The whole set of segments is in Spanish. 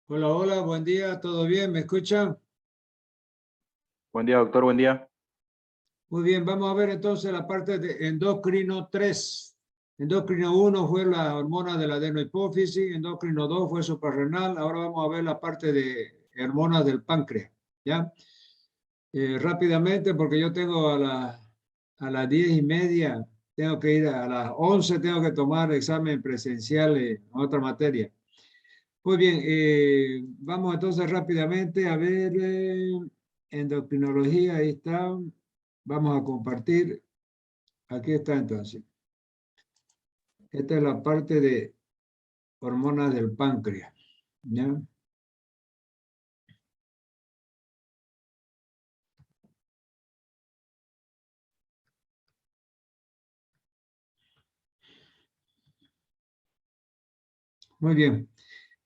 Hola, hola, buen día, ¿todo bien? ¿Me escuchan? Buen día, doctor, buen día. Muy bien, vamos a ver entonces la parte de endocrino 3. Endocrino 1 fue la hormona de la adenohipófisis, endocrino 2 fue suprarrenal, ahora vamos a ver la parte de hormonas del páncreas, ¿ya? Rápidamente, porque yo tengo a las 10:30, tengo que ir a las 11, tengo que tomar examen presencial en otra materia. Muy bien, vamos entonces rápidamente a ver endocrinología, ahí está. Vamos a compartir. Aquí está entonces. Esta es la parte de hormonas del páncreas, ¿ya? Muy bien.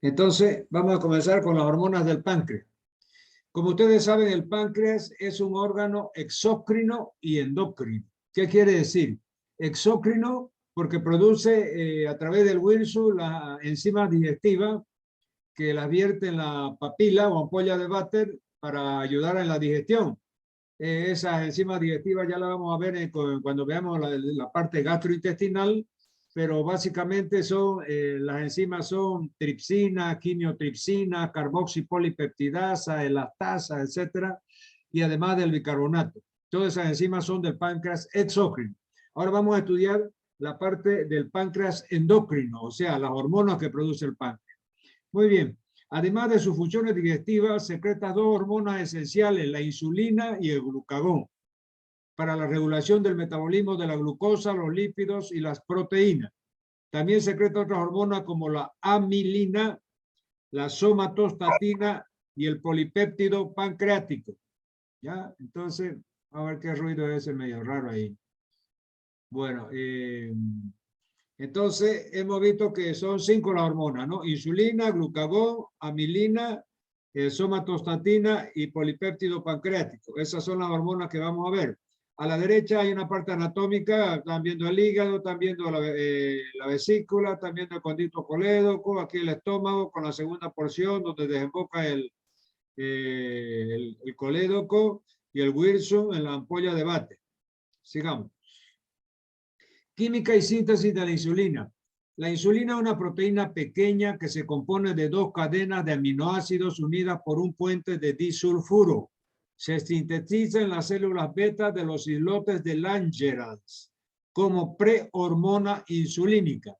Entonces, vamos a comenzar con las hormonas del páncreas. Como ustedes saben, el páncreas es un órgano exócrino y endocrino. ¿Qué quiere decir? Exócrino porque produce a través del Wilson las enzimas digestivas que las vierte en la papila o ampolla de Vater para ayudar en la digestión. Esas enzimas digestivas ya las vamos a ver cuando veamos la parte gastrointestinal, pero básicamente las enzimas son tripsina, quiniotripsina, carboxipolipeptidasa, elastasa, etcétera, y además del bicarbonato. Todas esas enzimas son del páncreas exócrino. Ahora vamos a estudiar la parte del páncreas endocrino, o sea, las hormonas que produce el páncreas. Muy bien. Además de sus funciones digestivas, secreta dos hormonas esenciales, la insulina y el glucagón, para la regulación del metabolismo de la glucosa, los lípidos y las proteínas. También secreta otras hormonas como la amilina, la somatostatina y el polipéptido pancreático. ¿Ya? Entonces, a ver qué ruido es ese medio raro ahí. Bueno, entonces, hemos visto que son 5 las hormonas, ¿no? Insulina, glucagón, amilina, somatostatina y polipéptido pancreático. Esas son las hormonas que vamos a ver. A la derecha hay una parte anatómica, están viendo el hígado, están viendo la vesícula, están viendo el conducto colédoco, aquí el estómago con la segunda porción donde desemboca el colédoco y el Wilson en la ampolla de Vater. Sigamos. Química y síntesis de la insulina. La insulina es una proteína pequeña que se compone de dos cadenas de aminoácidos unidas por un puente de disulfuro. Se sintetiza en las células beta de los islotes de Langerhans como prehormona insulínica,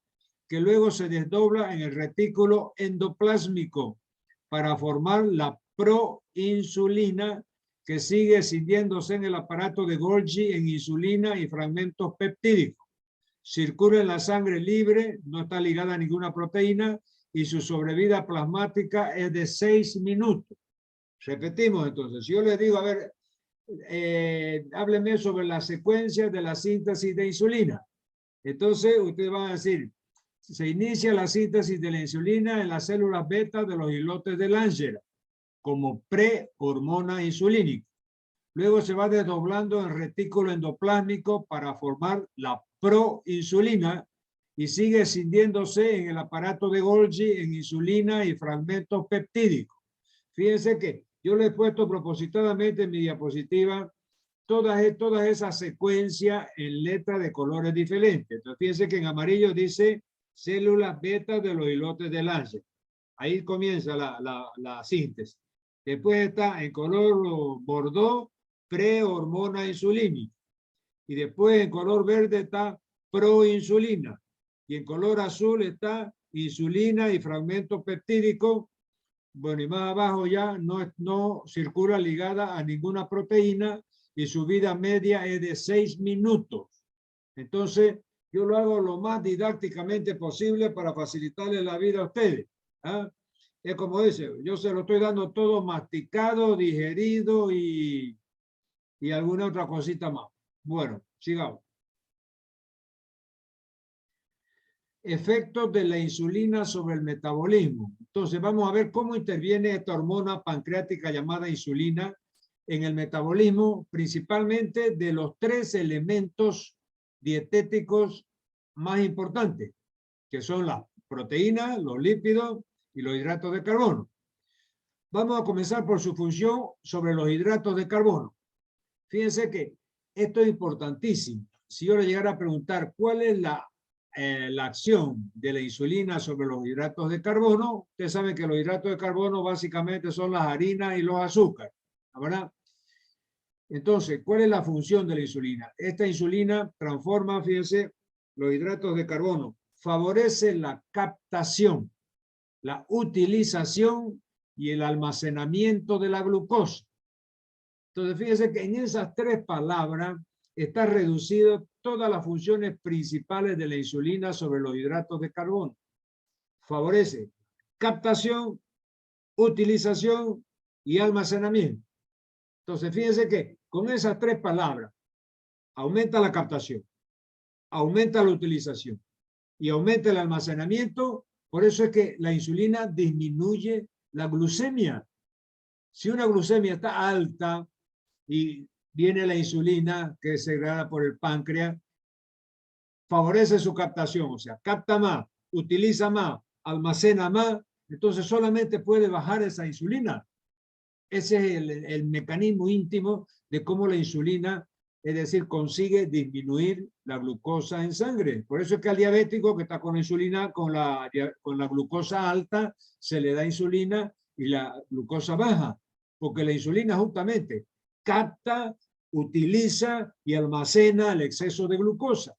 que luego se desdobla en el retículo endoplásmico para formar la proinsulina, que sigue escindiéndose en el aparato de Golgi en insulina y fragmentos peptídicos. Circula en la sangre libre, no está ligada a ninguna proteína y su sobrevida plasmática es de 6 minutos. Repetimos entonces, si yo les digo, a ver, hábleme sobre la secuencia de la síntesis de insulina. Entonces, ustedes van a decir, se inicia la síntesis de la insulina en las células beta de los islotes de Langerhans como prehormona insulínica. Luego se va desdoblando en retículo endoplásmico para formar la proinsulina y sigue escindiéndose en el aparato de Golgi en insulina y fragmentos peptídicos. Fíjense que yo le he puesto propositadamente en mi diapositiva todas esas secuencias en letras de colores diferentes. Entonces fíjense que en amarillo dice células beta de los islotes de Langerhans. Ahí comienza la síntesis. Después está en color bordó prehormona insulínica. Y después en color verde está proinsulina. Y en color azul está insulina y fragmento peptídico. Bueno, y más abajo ya no circula ligada a ninguna proteína y su vida media es de 6 minutos. Entonces, yo lo hago lo más didácticamente posible para facilitarle la vida a ustedes. ¿Ah? Es como dice, yo se lo estoy dando todo masticado, digerido y alguna otra cosita más. Bueno, sigamos. Efectos de la insulina sobre el metabolismo. Entonces vamos a ver cómo interviene esta hormona pancreática llamada insulina en el metabolismo, principalmente de los 3 elementos dietéticos más importantes, que son las proteínas, los lípidos y los hidratos de carbono. Vamos a comenzar por su función sobre los hidratos de carbono. Fíjense que esto es importantísimo. Si yo le llegara a preguntar cuál es la acción de la insulina sobre los hidratos de carbono, ustedes saben que los hidratos de carbono básicamente son las harinas y los azúcares, ¿verdad? Entonces, ¿cuál es la función de la insulina? Esta insulina transforma, fíjense, los hidratos de carbono, favorece la captación, la utilización y el almacenamiento de la glucosa. Entonces, fíjense que en esas tres palabras está reducido todas las funciones principales de la insulina sobre los hidratos de carbono. Favorece captación, utilización y almacenamiento. Entonces, fíjense que con esas tres palabras aumenta la captación, aumenta la utilización y aumenta el almacenamiento. Por eso es que la insulina disminuye la glucemia. Si una glucemia está alta y viene la insulina que es segregada por el páncreas, favorece su captación, o sea, capta más, utiliza más, almacena más, entonces solamente puede bajar esa insulina. Ese es el mecanismo íntimo de cómo la insulina, es decir, consigue disminuir la glucosa en sangre. Por eso es que al diabético que está con insulina, con la glucosa alta, se le da insulina y la glucosa baja, porque la insulina justamente capta, utiliza y almacena el exceso de glucosa.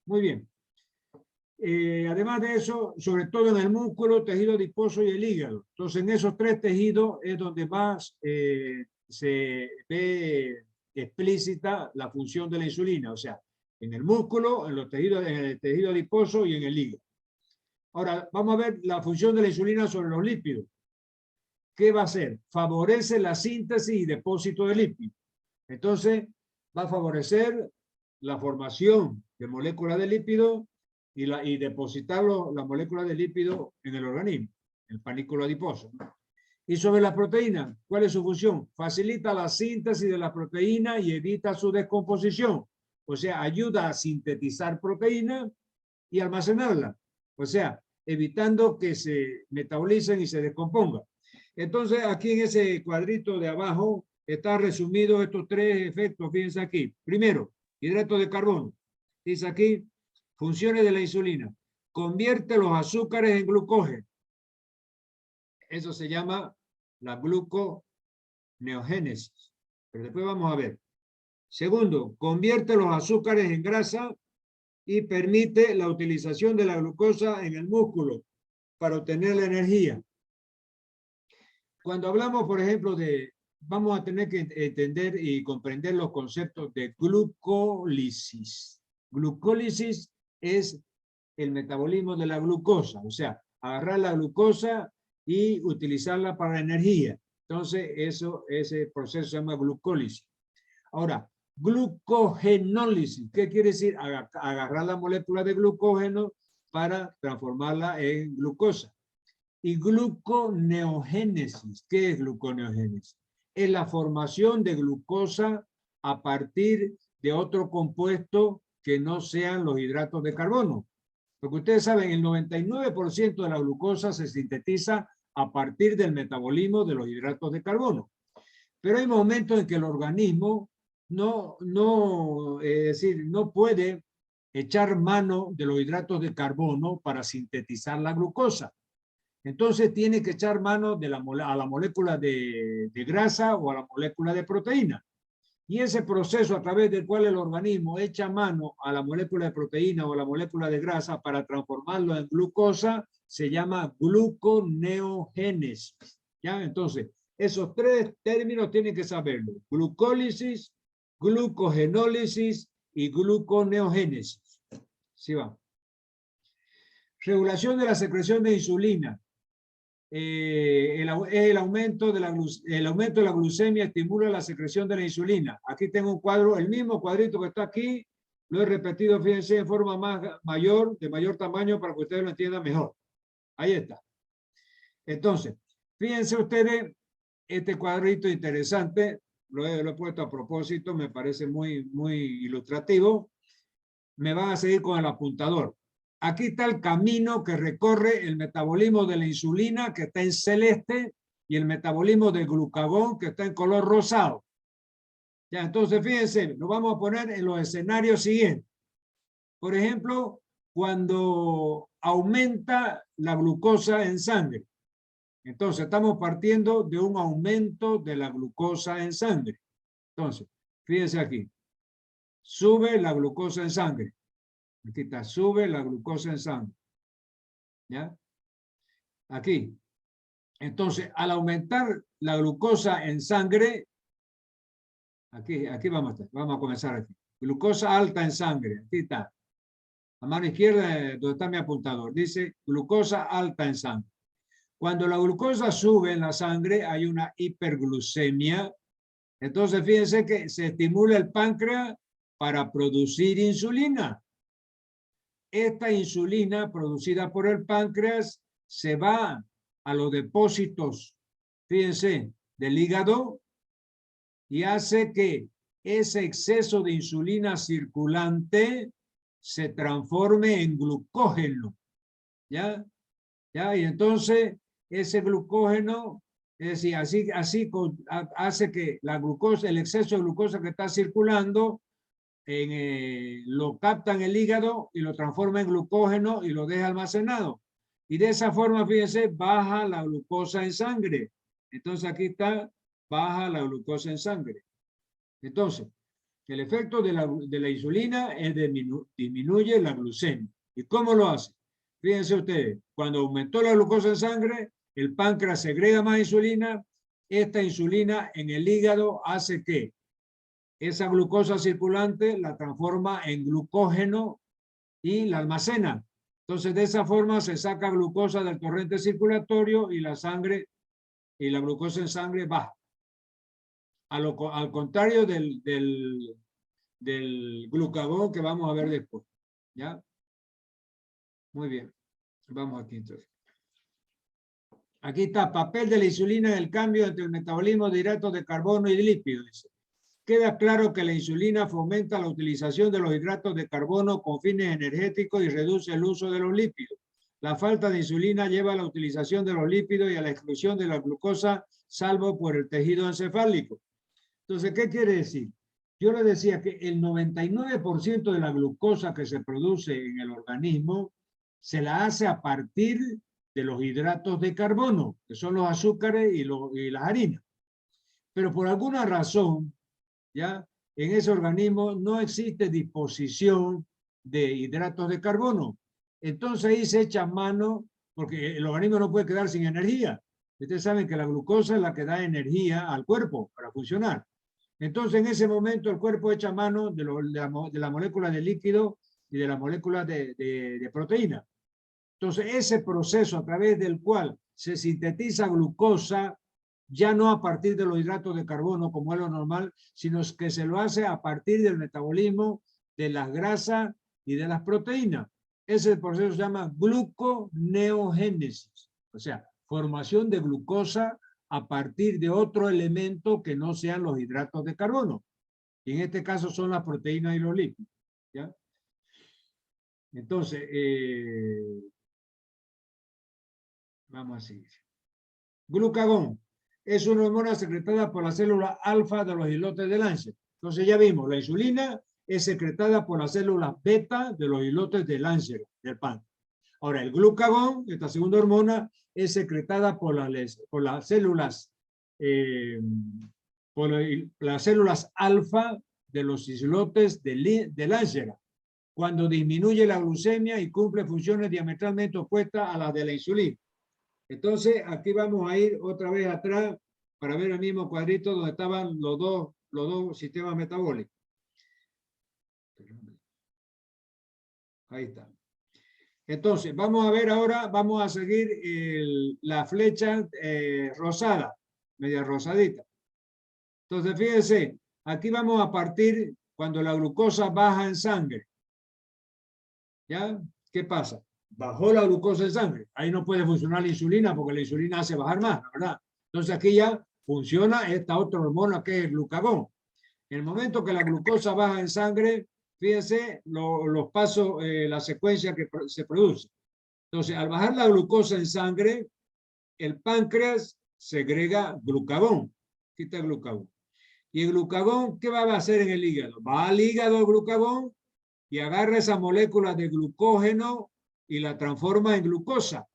Muy bien. Además de eso, sobre todo en el músculo, tejido adiposo y el hígado. Entonces, en esos tres tejidos es donde más se ve explícita la función de la insulina. O sea, en el músculo, en el tejido adiposo y en el hígado. Ahora, vamos a ver la función de la insulina sobre los lípidos. ¿Qué va a hacer? Favorece la síntesis y depósito de lípidos. Entonces, va a favorecer la formación de moléculas de lípidos y depositar las moléculas de lípido en el organismo, el panículo adiposo. Y sobre las proteínas, ¿cuál es su función? Facilita la síntesis de la proteína y evita su descomposición. O sea, ayuda a sintetizar proteína y almacenarla. O sea, evitando que se metabolicen y se descompongan. Entonces, aquí en ese cuadrito de abajo está resumido estos tres efectos. Fíjense aquí. Primero, hidrato de carbono. Dice aquí, funciones de la insulina. Convierte los azúcares en glucógeno. Eso se llama la gluconeogénesis. Pero después vamos a ver. Segundo, convierte los azúcares en grasa y permite la utilización de la glucosa en el músculo para obtener la energía. Cuando hablamos, por ejemplo, vamos a tener que entender y comprender los conceptos de glucólisis. Glucólisis es el metabolismo de la glucosa, o sea, agarrar la glucosa y utilizarla para energía. Entonces, ese proceso se llama glucólisis. Ahora, glucogenólisis, ¿qué quiere decir? Agarrar la molécula de glucógeno para transformarla en glucosa. Y gluconeogénesis, ¿qué es gluconeogénesis? Es la formación de glucosa a partir de otro compuesto que no sean los hidratos de carbono. Porque ustedes saben, el 99% de la glucosa se sintetiza a partir del metabolismo de los hidratos de carbono. Pero hay momentos en que el organismo no puede echar mano de los hidratos de carbono para sintetizar la glucosa. Entonces tiene que echar mano a la molécula de grasa o a la molécula de proteína. Y ese proceso a través del cual el organismo echa mano a la molécula de proteína o a la molécula de grasa para transformarlo en glucosa se llama gluconeogénesis. ¿Ya? Entonces, esos tres términos tienen que saberlo. Glucólisis, glucogenólisis y gluconeogénesis. Sí va. Regulación de la secreción de insulina. El aumento de la glucemia estimula la secreción de la insulina. Aquí tengo un cuadro, el mismo cuadrito que está aquí, lo he repetido, fíjense, en forma de mayor tamaño para que ustedes lo entiendan mejor. Ahí está. Entonces, fíjense ustedes, este cuadrito interesante, lo he puesto a propósito, me parece muy ilustrativo. Me van a seguir con el apuntador. Aquí está el camino que recorre el metabolismo de la insulina, que está en celeste, y el metabolismo del glucagón que está en color rosado. Ya, entonces fíjense, lo vamos a poner en los escenarios siguientes. Por ejemplo, cuando aumenta la glucosa en sangre. Entonces, estamos partiendo de un aumento de la glucosa en sangre. Entonces, fíjense aquí. Sube la glucosa en sangre. Aquí está, sube la glucosa en sangre. ¿Ya? Aquí. Entonces, al aumentar la glucosa en sangre, aquí vamos a comenzar aquí. Glucosa alta en sangre. Aquí está. A mano izquierda, donde está mi apuntador, dice glucosa alta en sangre. Cuando la glucosa sube en la sangre, hay una hiperglucemia. Entonces, fíjense que se estimula el páncreas para producir insulina. Esta insulina producida por el páncreas se va a los depósitos, fíjense, del hígado y hace que ese exceso de insulina circulante se transforme en glucógeno. ¿Ya? ¿Ya? Y entonces ese glucógeno, es decir, así hace que la glucosa, el exceso de glucosa que está circulando, lo capta en el hígado y lo transforma en glucógeno y lo deja almacenado. Y de esa forma, fíjense, baja la glucosa en sangre. Entonces aquí está, baja la glucosa en sangre. Entonces, el efecto de la insulina es disminuye la glucemia. ¿Y cómo lo hace? Fíjense ustedes, cuando aumentó la glucosa en sangre, el páncreas segrega más insulina. Esta insulina en el hígado hace que esa glucosa circulante la transforma en glucógeno y la almacena. Entonces, de esa forma se saca glucosa del torrente circulatorio y la sangre y la glucosa en sangre baja. Al contrario del glucagón que vamos a ver después. ¿Ya? Muy bien. Vamos aquí entonces. Aquí está, papel de la insulina en el cambio entre el metabolismo de hidratos de carbono y de lípidos. Dice. Queda claro que la insulina fomenta la utilización de los hidratos de carbono con fines energéticos y reduce el uso de los lípidos. La falta de insulina lleva a la utilización de los lípidos y a la exclusión de la glucosa, salvo por el tejido encefálico. Entonces, ¿qué quiere decir? Yo le decía que el 99% de la glucosa que se produce en el organismo se la hace a partir de los hidratos de carbono, que son los azúcares y las harinas. Pero por alguna razón, ¿ya? En ese organismo no existe disposición de hidratos de carbono. Entonces ahí se echa mano, porque el organismo no puede quedar sin energía. Ustedes saben que la glucosa es la que da energía al cuerpo para funcionar. Entonces en ese momento el cuerpo echa mano de la molécula de líquido y de la molécula de proteína. Entonces ese proceso a través del cual se sintetiza glucosa ya no a partir de los hidratos de carbono, como es lo normal, sino que se lo hace a partir del metabolismo de las grasas y de las proteínas. Ese proceso se llama gluconeogénesis, o sea, formación de glucosa a partir de otro elemento que no sean los hidratos de carbono. Y en este caso son las proteínas y los lípidos. ¿Ya? Entonces, vamos a seguir. Glucagón. Es una hormona secretada por la célula alfa de los islotes de Langer. Entonces ya vimos, la insulina es secretada por las células beta de los islotes de Langer, del páncreas. Ahora, el glucagón, esta segunda hormona, es secretada por las células alfa de los islotes de Langer, cuando disminuye la glucemia y cumple funciones diametralmente opuestas a las de la insulina. Entonces, aquí vamos a ir otra vez atrás para ver el mismo cuadrito donde estaban los dos sistemas metabólicos. Ahí está. Entonces, vamos a ver ahora, vamos a seguir la flecha rosada, media rosadita. Entonces, fíjense, aquí vamos a partir cuando la glucosa baja en sangre. ¿Ya? ¿Qué pasa? Bajó la glucosa en sangre. Ahí no puede funcionar la insulina porque la insulina hace bajar más, ¿verdad? Entonces aquí ya funciona esta otra hormona que es el glucagón. En el momento que la glucosa baja en sangre, fíjense los pasos, la secuencia que se produce. Entonces, al bajar la glucosa en sangre, el páncreas segrega glucagón, quita el glucagón. Y el glucagón, ¿qué va a hacer en el hígado? Va al hígado el glucagón y agarra esa molécula de glucógeno y la transforma en glucosa.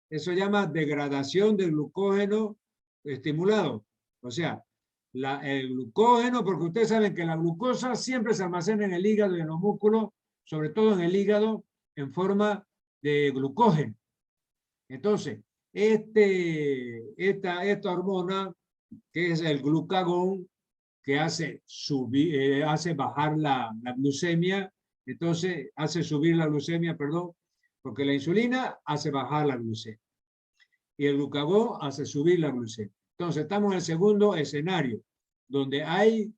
Eso se llama degradación de glucógeno estimulado. O sea, el glucógeno, porque ustedes saben que la glucosa siempre se almacena en el hígado y en los músculos, sobre todo en el hígado, en forma de glucógeno. Entonces, esta hormona, que es el glucagón, que hace bajar la glucemia, entonces hace subir la glucemia, perdón, porque la insulina hace bajar la glucemia y el glucagón hace subir la glucemia. Entonces estamos en el segundo escenario, donde hay,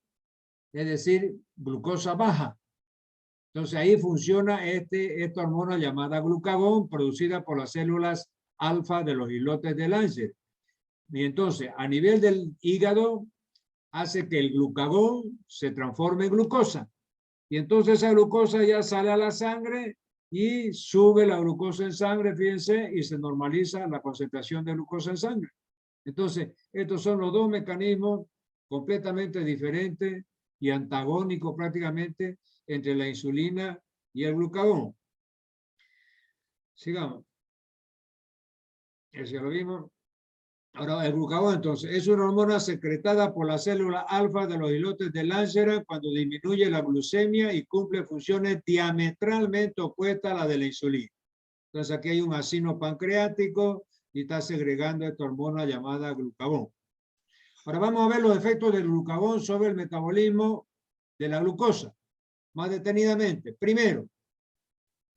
es decir, glucosa baja. Entonces ahí funciona esta hormona llamada glucagón, producida por las células alfa de los islotes de Langer. Y entonces, a nivel del hígado, hace que el glucagón se transforme en glucosa. Y entonces esa glucosa ya sale a la sangre y sube la glucosa en sangre, fíjense, y se normaliza la concentración de glucosa en sangre. Entonces, estos son los dos mecanismos completamente diferentes y antagónicos prácticamente entre la insulina y el glucagón. Sigamos. Eso ya lo vimos. Ahora, el glucagón, entonces, es una hormona secretada por la célula alfa de los islotes de Langer cuando disminuye la glucemia y cumple funciones diametralmente opuestas a las de la insulina. Entonces, aquí hay un acino pancreático y está segregando esta hormona llamada glucagón. Ahora vamos a ver los efectos del glucagón sobre el metabolismo de la glucosa, más detenidamente. Primero,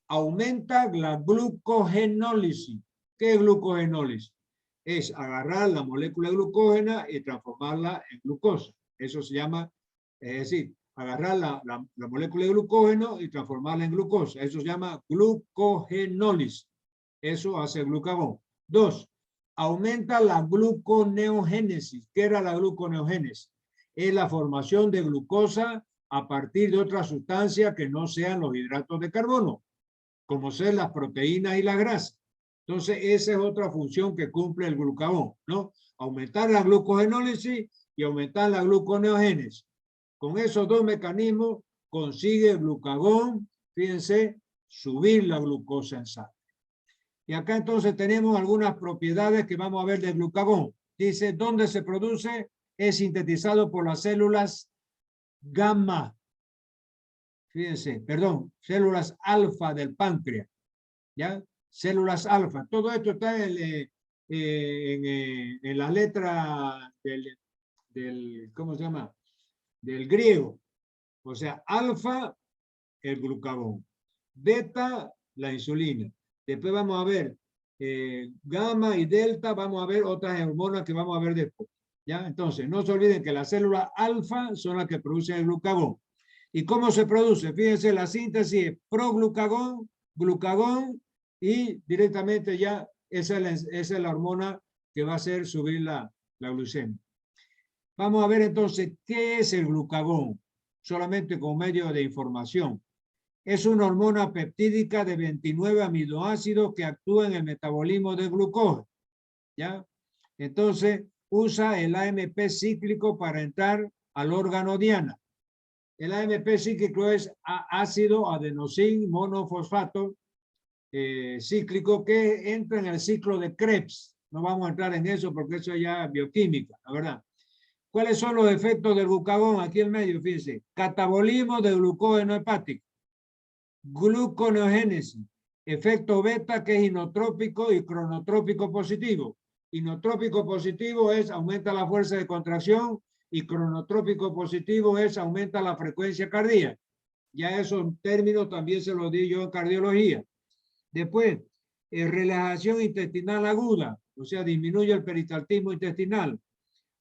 aumenta la glucogenólisis. ¿Qué es glucogenólisis? Es agarrar la molécula de glucógena y transformarla en glucosa. Eso se llama, es decir, agarrar la molécula de glucógeno y transformarla en glucosa. Eso se llama glucogenólisis. Eso hace el glucagón. 2. Aumenta la gluconeogénesis. ¿Qué era la gluconeogénesis? Es la formación de glucosa a partir de otra sustancia que no sean los hidratos de carbono, como son las proteínas y la grasa. Entonces, esa es otra función que cumple el glucagón, ¿no? Aumentar la glucogenólisis y aumentar la gluconeogénesis. Con esos dos mecanismos consigue el glucagón, fíjense, subir la glucosa en sangre. Y acá entonces tenemos algunas propiedades que vamos a ver del glucagón. Dice, ¿dónde se produce? Es sintetizado por las células gamma. Fíjense, perdón, células alfa del páncreas, ¿ya? Células alfa. Todo esto está en la letra ¿cómo se llama? Del griego. O sea, alfa, el glucagón. Beta, la insulina. Después vamos a ver gamma y delta, vamos a ver otras hormonas que vamos a ver después. ¿Ya? Entonces, no se olviden que las células alfa son las que producen el glucagón. ¿Y cómo se produce? Fíjense, la síntesis es proglucagón, glucagón, y directamente ya esa es la hormona que va a hacer subir la glucemia. Vamos a ver entonces qué es el glucagón, solamente como medio de información. Es una hormona peptídica de 29 aminoácidos que actúa en el metabolismo del glucógeno, ¿ya? Entonces, usa el AMP cíclico para entrar al órgano diana. El AMP cíclico es ácido adenosín monofosfato cíclico que entra en el ciclo de Krebs. No vamos a entrar en eso porque eso ya es bioquímica, la verdad. ¿Cuáles son los efectos del glucagón? Aquí en medio, fíjense. Catabolismo de glucógeno hepático. Gluconeogénesis. Efecto beta, que es inotrópico y cronotrópico positivo. Inotrópico positivo es aumenta la fuerza de contracción y cronotrópico positivo es aumenta la frecuencia cardíaca. Ya esos términos también se los di yo en cardiología. Después, relajación intestinal aguda, o sea, disminuye el peristaltismo intestinal.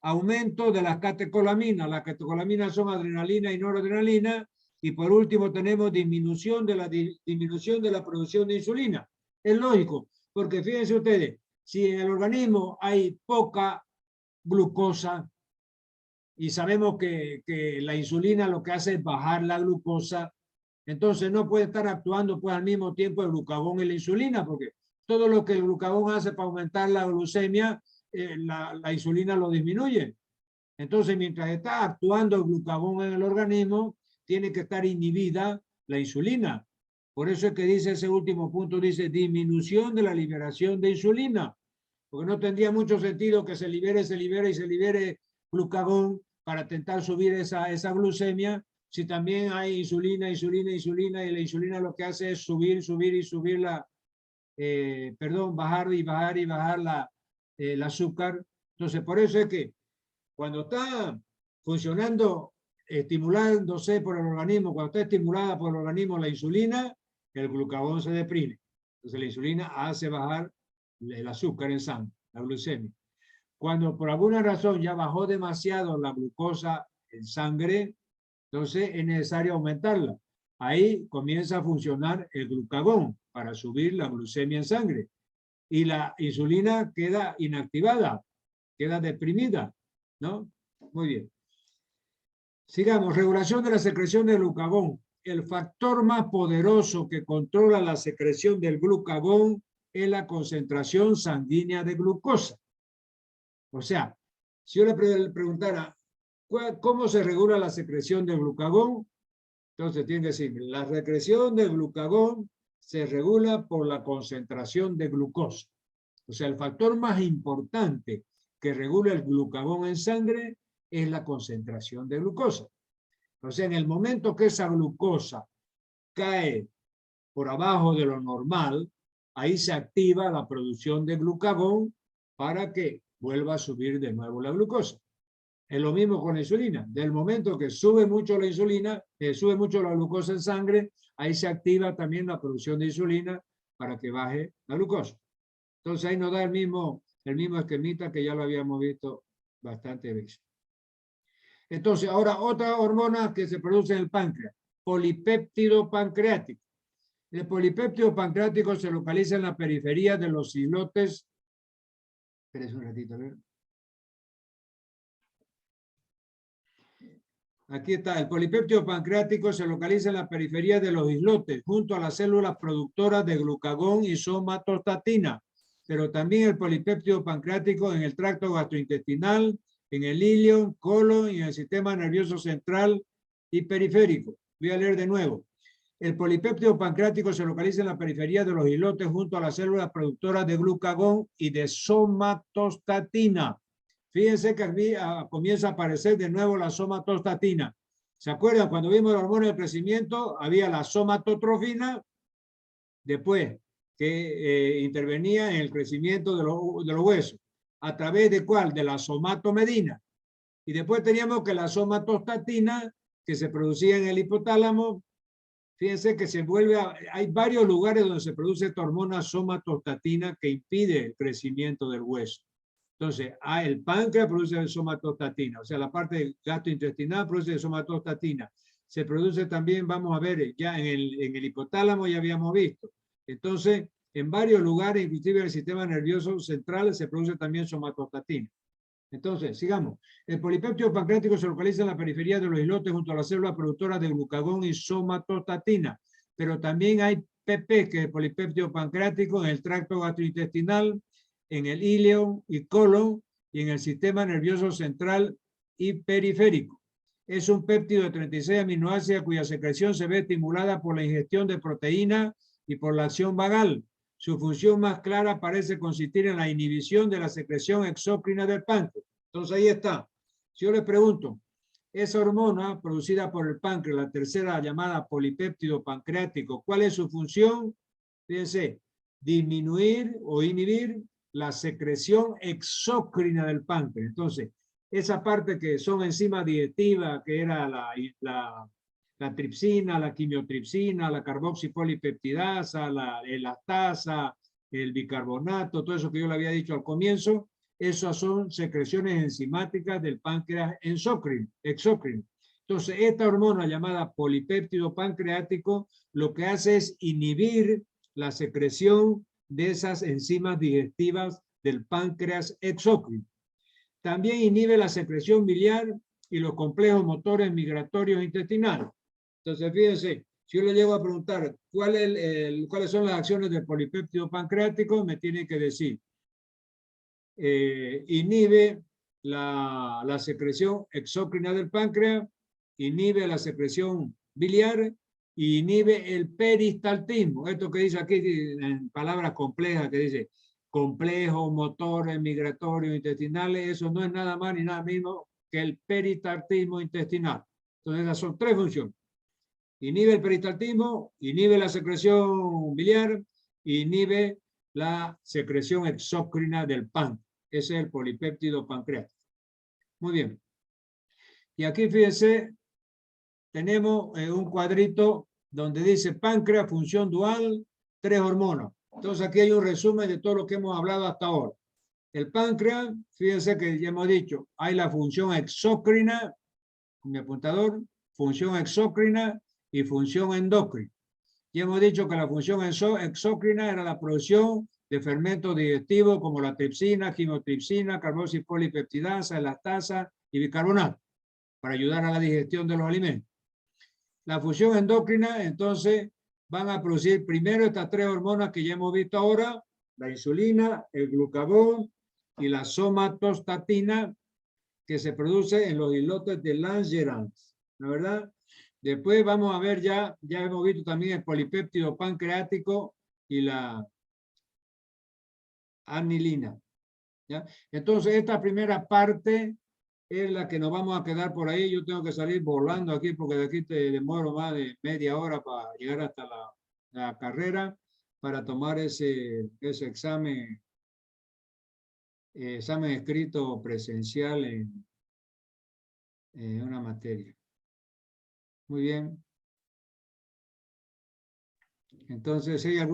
Aumento de las catecolaminas. Las catecolaminas son adrenalina y noradrenalina. Y por último tenemos disminución de la producción de insulina. Es lógico, porque fíjense ustedes, si en el organismo hay poca glucosa, y sabemos que la insulina lo que hace es bajar la glucosa, entonces no puede estar actuando pues al mismo tiempo el glucagón y la insulina, porque todo lo que el glucagón hace para aumentar la glucemia, la insulina lo disminuye. Entonces, mientras está actuando el glucagón en el organismo, tiene que estar inhibida la insulina. Por eso es que dice ese último punto, dice disminución de la liberación de insulina, porque no tendría mucho sentido que se libere glucagón para intentar subir esa glucemia, si también hay insulina, y la insulina lo que hace es subir y subir bajar y bajar el azúcar. Entonces, por eso es que cuando está funcionando, estimulándose por el organismo, cuando está estimulada por el organismo la insulina, el glucagón se deprime. Entonces la insulina hace bajar el azúcar en sangre, la glucemia. Cuando por alguna razón ya bajó demasiado la glucosa en sangre, entonces es necesario aumentarla. Ahí comienza a funcionar el glucagón para subir la glucemia en sangre. Y la insulina queda inactivada, queda deprimida, ¿no? Muy bien. Sigamos, regulación de la secreción del glucagón. El factor más poderoso que controla la secreción del glucagón es la concentración sanguínea de glucosa. O sea, si yo le preguntara, ¿cómo se regula la secreción del glucagón? Entonces tiene que decir, la secreción del glucagón se regula por la concentración de glucosa. O sea, el factor más importante que regula el glucagón en sangre es la concentración de glucosa. O sea, en el momento que esa glucosa cae por abajo de lo normal, ahí se activa la producción de glucagón para que vuelva a subir de nuevo la glucosa. Es lo mismo con la insulina. Del momento que sube mucho la insulina, sube mucho la glucosa en sangre, ahí se activa también la producción de insulina para que baje la glucosa. Entonces ahí nos da el mismo esquemita que ya lo habíamos visto bastante veces. Entonces, ahora otra hormona que se produce en el páncreas, polipéptido pancreático. El polipéptido pancreático se localiza en la periferia de los islotes. Espérese un ratito, a ver. Aquí está, el polipéptido pancreático se localiza en la periferia de los islotes, junto a las células productoras de glucagón y somatostatina, pero también el polipéptido pancreático en el tracto gastrointestinal, en el ilio, colon y en el sistema nervioso central y periférico. Voy a leer de nuevo. El polipéptido pancreático se localiza en la periferia de los islotes junto a las células productoras de glucagón y de somatostatina. Fíjense que aquí comienza a aparecer de nuevo la somatostatina. ¿Se acuerdan? Cuando vimos la hormona del crecimiento, había la somatotrofina, después que intervenía en el crecimiento de los huesos. ¿A través de cuál? De la somatomedina. Y después teníamos que la somatostatina, que se producía en el hipotálamo, fíjense que hay varios lugares donde se produce esta hormona somatostatina que impide el crecimiento del hueso. Entonces, el páncreas produce somatostatina, o sea, la parte gastrointestinal produce somatostatina. Se produce también, vamos a ver, ya en el hipotálamo ya habíamos visto. Entonces, en varios lugares, inclusive en el sistema nervioso central, se produce también somatostatina. Entonces, sigamos. El polipéptido pancreático se localiza en la periferia de los islotes junto a las células productoras de glucagón y somatostatina. Pero también hay PP, que es el polipéptido pancreático, en el tracto gastrointestinal, en el ilio y colon y en el sistema nervioso central y periférico. Es un péptido de 36 aminoácidos cuya secreción se ve estimulada por la ingestión de proteína y por la acción vagal. Su función más clara parece consistir en la inhibición de la secreción exócrina del páncreas. Entonces ahí está. Si yo les pregunto, esa hormona producida por el páncreas, la tercera llamada polipéptido pancreático, ¿cuál es su función? Fíjense, disminuir o inhibir la secreción exócrina del páncreas. Entonces, esa parte que son enzimas digestivas, que era la tripsina, la quimiotripsina, la carboxipolipeptidasa, la elastasa, el bicarbonato, todo eso que yo le había dicho al comienzo, esas son secreciones enzimáticas del páncreas exócrino. Entonces, esta hormona llamada polipéptido pancreático lo que hace es inhibir la secreción de esas enzimas digestivas del páncreas exócrino. También inhibe la secreción biliar y los complejos motores migratorios intestinales. Entonces, fíjense, si yo le llego a preguntar cuáles son las acciones del polipéptido pancreático, me tiene que decir inhibe la secreción exócrina del páncreas, inhibe la secreción biliar y inhibe el peristaltismo. Esto que dice aquí en palabras complejas, que dice complejos, motores, migratorios, intestinales, eso no es nada más ni nada menos que el peristaltismo intestinal. Entonces esas son tres funciones. Inhibe el peristaltismo, inhibe la secreción biliar, inhibe la secreción exócrina del páncreas. Ese es el polipéptido pancreático. Muy bien. Y aquí fíjense, tenemos un cuadrito donde dice páncreas, función dual, 3 hormonas. Entonces aquí hay un resumen de todo lo que hemos hablado hasta ahora. El páncreas, fíjense que ya hemos dicho, hay la función exócrina, con mi apuntador, función exócrina y función endocrina. Ya hemos dicho que la función exócrina era la producción de fermentos digestivos como la tripsina, quimotripsina, carboxi polipeptidasa, elastasa y bicarbonato para ayudar a la digestión de los alimentos. La función endocrina, entonces, van a producir primero estas 3 hormonas que ya hemos visto ahora, la insulina, el glucagón y la somatostatina, que se produce en los islotes de Langerhans, ¿no es verdad? Después vamos a ver ya hemos visto también el polipéptido pancreático y la anilina, ¿ya? Entonces, esta primera parte es la que nos vamos a quedar por ahí. Yo tengo que salir volando aquí porque de aquí te demoro más de media hora para llegar hasta la carrera para tomar ese examen escrito presencial en una materia. Muy bien. Entonces, si hay alguna